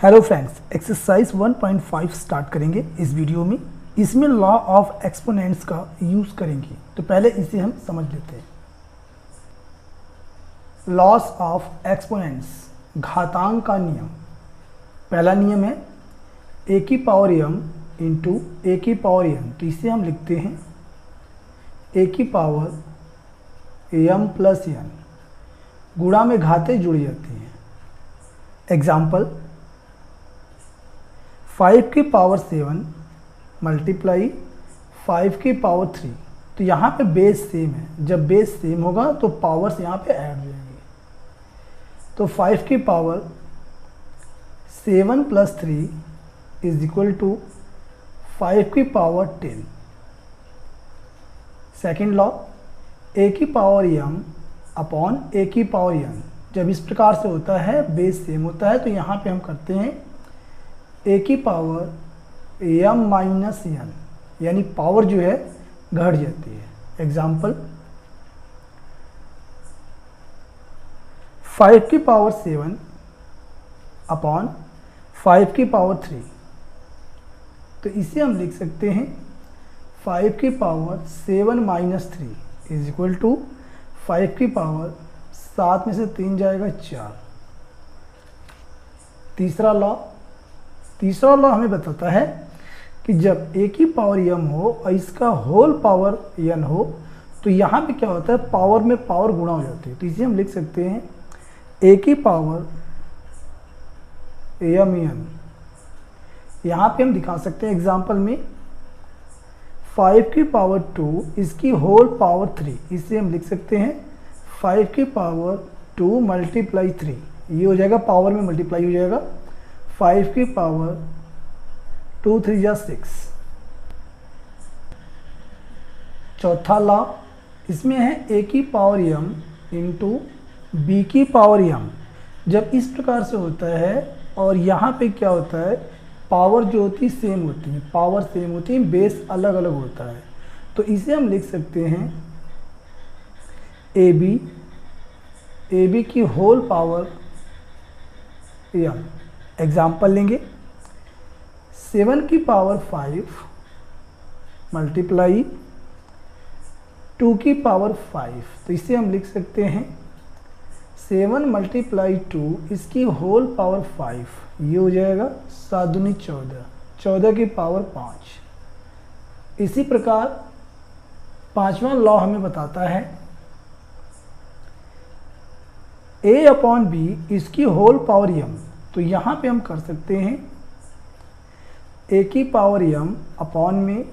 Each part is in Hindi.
हेलो फ्रेंड्स, एक्सरसाइज 1.5 स्टार्ट करेंगे इस वीडियो में। इसमें लॉ ऑफ एक्सपोनेंट्स का यूज़ करेंगे, तो पहले इसे हम समझ लेते हैं। लॉस ऑफ एक्सपोनेंट्स, घातांक का नियम। पहला नियम है ए की पावर m इंटू ए की पावर n, तो इसे हम लिखते हैं ए की पावर m प्लस n। गुणा में घातें जुड़ी जाती हैं। एग्जाम्पल 5 की पावर 7 मल्टीप्लाई 5 की पावर 3, तो यहाँ पे बेस सेम है। जब बेस सेम होगा तो पावर्स यहाँ पे ऐड हो जाएंगे। तो 5 की power 7 plus 3 is equal to 5 की पावर 10। सेकेंड लॉ, ए की पावर m अपॉन ए की पावर n। जब इस प्रकार से होता है, बेस सेम होता है, तो यहाँ पे हम करते हैं ए की पावर m माइनस n, यानी पावर जो है घट जाती है। एग्जाम्पल 5 की पावर 7 अपॉन 5 की पावर 3, तो इसे हम लिख सकते हैं 5 की power 7 minus 3 is equal to 5 की पावर 7 में से 3 जाएगा 4। तीसरा लॉ हमें बताता है कि जब ए की पावर m हो और इसका होल पावर n हो, तो यहाँ पे क्या होता है, पावर में पावर गुणा हो जाती है। तो इसे हम लिख सकते हैं ए की पावर m n। यहाँ पे हम दिखा सकते हैं एग्जाम्पल में 5 की पावर 2 इसकी होल पावर 3, इसे हम लिख सकते हैं 5 की पावर 2 मल्टीप्लाई 3, ये हो जाएगा पावर में मल्टीप्लाई हो जाएगा। 5 की पावर 2 3 जा 6। चौथा लॉ इसमें है ए की पावर m इंटू बी की पावर m। जब इस प्रकार से होता है और यहाँ पे क्या होता है, पावर जो होती है सेम होती है, पावर सेम होती है, बेस अलग अलग होता है, तो इसे हम लिख सकते हैं ए बी की होल पावर m। एग्जाम्पल लेंगे 7 की पावर 5 मल्टीप्लाई 2 की पावर 5, तो इसे हम लिख सकते हैं 7 मल्टीप्लाई 2 इसकी होल पावर 5, ये हो जाएगा 7 दूनी 14, 14 की पावर 5। इसी प्रकार पांचवा लॉ हमें बताता है a अपॉन बी इसकी होल पावर m, तो यहाँ पे हम कर सकते हैं a की पावर m अपॉन में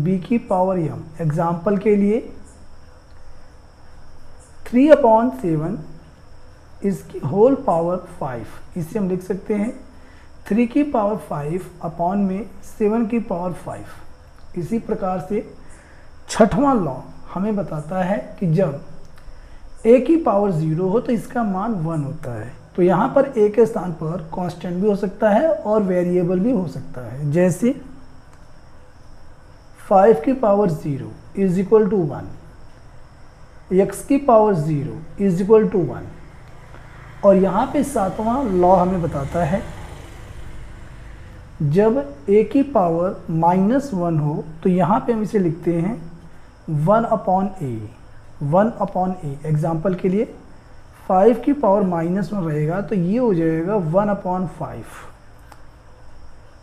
b की पावर m। एग्जाम्पल के लिए 3 अपॉन 7 इसकी होल पावर 5, इसे हम लिख सकते हैं 3 की पावर 5 अपॉन में 7 की पावर 5। इसी प्रकार से छठवां लॉ हमें बताता है कि जब a की पावर 0 हो तो इसका मान 1 होता है। तो यहाँ पर a के स्थान पर कांस्टेंट भी हो सकता है और वेरिएबल भी हो सकता है। जैसे 5 की power 0 is equal to 1, x की पावर 0 इज इक्वल टू 1। और यहाँ पे सातवां लॉ हमें बताता है जब a की पावर -1 हो, तो यहाँ पे हम इसे लिखते हैं 1 अपॉन a। एग्जाम्पल के लिए 5 की पावर -1 रहेगा, तो ये हो जाएगा 1 अपॉन 5।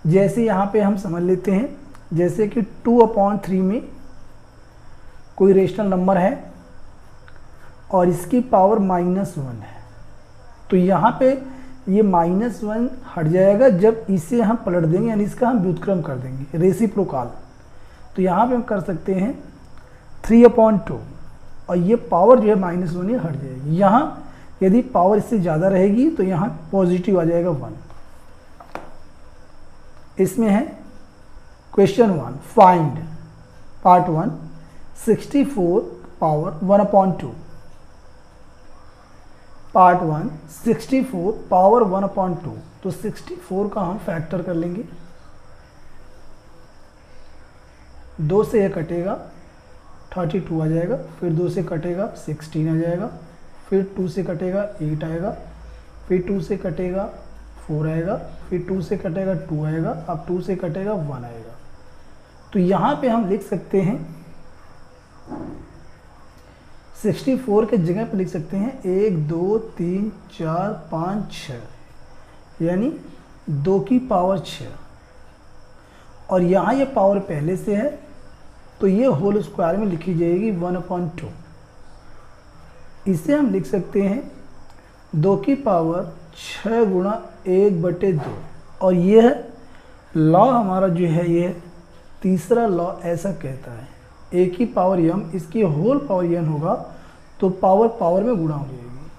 जैसे यहाँ पे हम समझ लेते हैं, जैसे कि 2 अपॉन 3 में कोई रेशनल नंबर है और इसकी पावर -1 है, तो यहाँ पे ये -1 हट जाएगा जब इसे हम पलट देंगे, यानी इसका हम व्युत्क्रम कर देंगे, रेसिप्रोकाल। तो यहाँ पे हम कर सकते हैं 3 अपॉन 2, और ये पावर जो है -1 ये हट जाएगी। यहाँ यदि पावर इससे ज़्यादा रहेगी तो यहाँ पॉजिटिव आ जाएगा 1। इसमें है question 1, find part 1 64 power 1 upon 2। Part 1 64 power 1 upon 2, तो 64 का हम फैक्टर कर लेंगे। 2 से ये कटेगा 32 आ जाएगा, फिर 2 से कटेगा 16 आ जाएगा, फिर 2 से कटेगा 8 आएगा, फिर 2 से कटेगा 4 आएगा, फिर 2 से कटेगा 2 आएगा, अब 2 से कटेगा 1 आएगा। तो यहाँ पे हम लिख सकते हैं 64 के जगह पे लिख सकते हैं 1 2 3 4 5 6, यानी 2 की पावर 6। और यहाँ ये पावर पहले से है तो ये होल स्क्वायर में लिखी जाएगी 1/2। इसे हम लिख सकते हैं 2 की पावर 6 गुणा 1/2। और यह लॉ हमारा जो है ये तीसरा लॉ ऐसा कहता है a की पावर m इसकी होल पावर n होगा तो पावर पावर में गुणा हो जाएगी।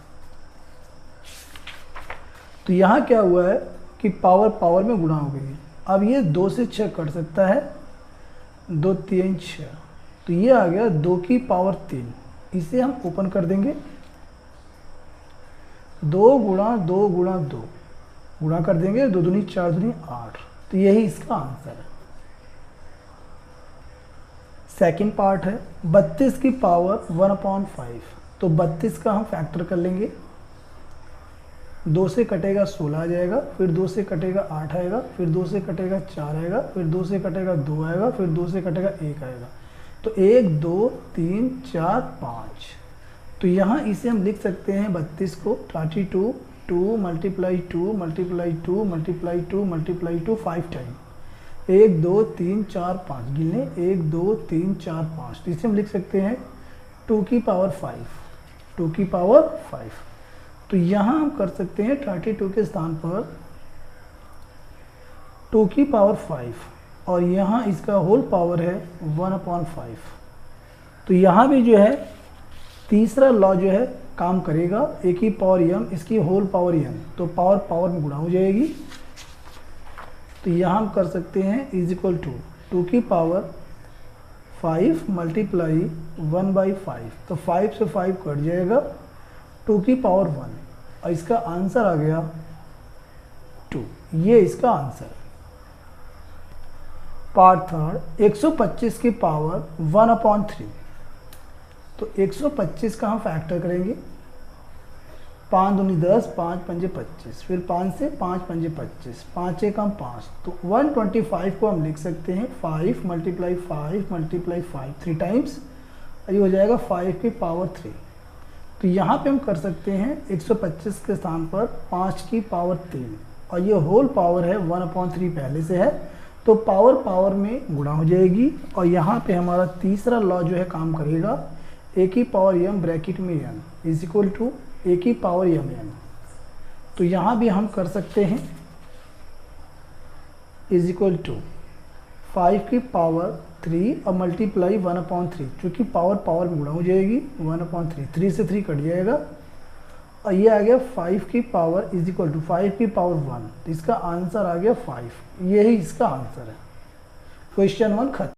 तो यहाँ क्या हुआ है कि पावर पावर में गुणा हो गई। अब ये 2 से 6 कट सकता है, 2 3 6, तो ये आ गया 2 की पावर 3। इसे हम ओपन कर देंगे, 2 गुणा 2 गुणा 2 गुणा कर देंगे, 2 दूनी 4 दूनी 8। तो यही इसका आंसर है। सेकंड पार्ट है 32 की पावर 1/5। तो 32 का हम फैक्टर कर लेंगे, 2 से कटेगा 16 आ जाएगा, फिर 2 से कटेगा 8 आएगा, फिर 2 से कटेगा 4 आएगा, फिर 2 से कटेगा 2 आएगा, फिर 2 से कटेगा 1 आएगा। तो 1 2 3 4 5। तो यहाँ इसे हम लिख सकते हैं 32 को 32 2 multiply 2 multiply 2 multiply 2 multiply 2 5 time. 1 2 3 4 5 गिने, 1 2 3 4 5। तो इसे हम लिख सकते हैं 2 की पावर 5, 2 की पावर 5। तो यहाँ हम कर सकते हैं 32 के स्थान पर 2 की पावर 5 और यहाँ इसका होल पावर है 1/5। तो यहाँ भी जो है तीसरा लॉ जो है काम करेगा, a की पावर m इसकी होल पावर n, तो पावर पावर में गुणा हो जाएगी। तो यहाँ हम कर सकते हैं इज इक्वल टू 2 की पावर 5 मल्टीप्लाई 1/5। तो 5 से 5 कट जाएगा, 2 की पावर 1 और इसका आंसर आ गया 2। ये इसका आंसर है। पार्ट थर्ड 125 की पावर 1/3। तो 125 का हम फैक्टर करेंगे, 5 दूनी 10, 5 पंजे 25, फिर 5 से 5 पंजे 25, 5 एक हम 5। तो 125 को हम लिख सकते हैं 5 मल्टीप्लाई 5 मल्टीप्लाई 5 3 टाइम्स, ये हो जाएगा 5 की पावर 3। तो यहाँ पे हम कर सकते हैं 125 के स्थान पर 5 की पावर 3 और ये होल पावर है 1/3 पहले से है, तो पावर पावर में गुणा हो जाएगी। और यहाँ पे हमारा तीसरा लॉ जो है काम करेगा, a की पावर m ब्रैकेट में n is equal to a की पावर mn। तो यहाँ भी हम कर सकते हैं इज इक्वल टू 5 की पावर 3 और मल्टीप्लाई 1/3, चूँकि पावर पावर में गुणा हो जाएगी 1/3, 3 से 3 कट जाएगा और ये आ गया 5 की पावर इज इक्वल टू 5 की पावर 1। तो इसका आंसर आ गया 5। यही इसका आंसर है। क्वेश्चन 1 खत्म।